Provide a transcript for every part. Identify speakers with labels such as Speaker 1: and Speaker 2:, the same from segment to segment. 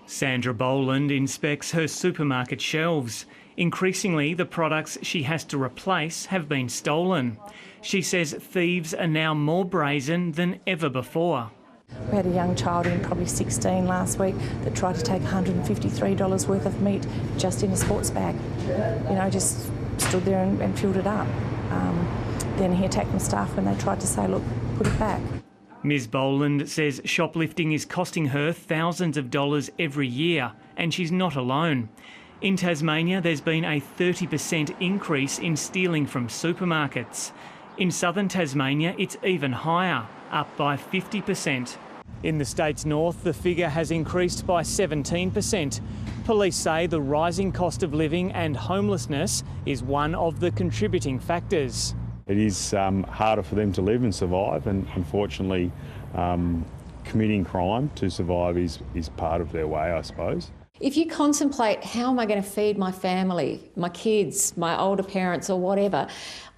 Speaker 1: Sandra Boland inspects her supermarket shelves. Increasingly, the products she has to replace have been stolen. She says thieves are now more brazen than ever before.
Speaker 2: We had a young child in, probably 16 last week, that tried to take $153 worth of meat just in a sports bag. You know, just stood there and filled it up. Then he attacked my staff when they tried to say, look, put it back.
Speaker 1: Ms Boland says shoplifting is costing her thousands of dollars every year, and she's not alone. In Tasmania, there's been a 30% increase in stealing from supermarkets. In southern Tasmania, it's even higher, up by 50%. In the state's north, the figure has increased by 17%. Police say the rising cost of living and homelessness is one of the contributing factors.
Speaker 3: It is harder for them to live and survive, and unfortunately committing crime to survive is part of their way, I suppose.
Speaker 4: If you contemplate, how am I going to feed my family, my kids, my older parents or whatever,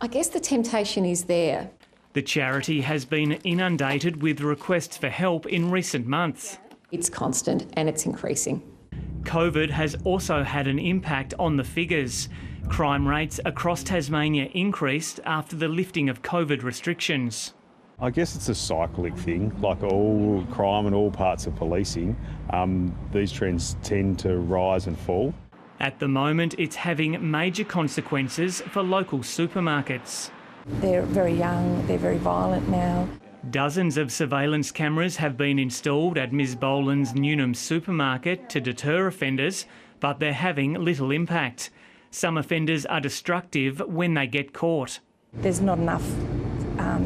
Speaker 4: I guess the temptation is there.
Speaker 1: The charity has been inundated with requests for help in recent months.
Speaker 4: It's constant and it's increasing.
Speaker 1: COVID has also had an impact on the figures. Crime rates across Tasmania increased after the lifting of COVID restrictions.
Speaker 3: I guess it's a cyclic thing, like all crime and all parts of policing. These trends tend to rise and fall.
Speaker 1: At the moment, it's having major consequences for local supermarkets.
Speaker 2: They're very young, they're very violent now.
Speaker 1: Dozens of surveillance cameras have been installed at Ms Boland's Newnham supermarket to deter offenders, but they're having little impact. Some offenders are destructive when they get caught.
Speaker 2: There's not enough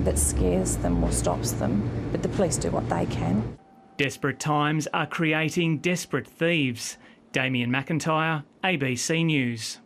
Speaker 2: that scares them or stops them, but the police do what they can.
Speaker 1: Desperate times are creating desperate thieves. Damien McIntyre, ABC News.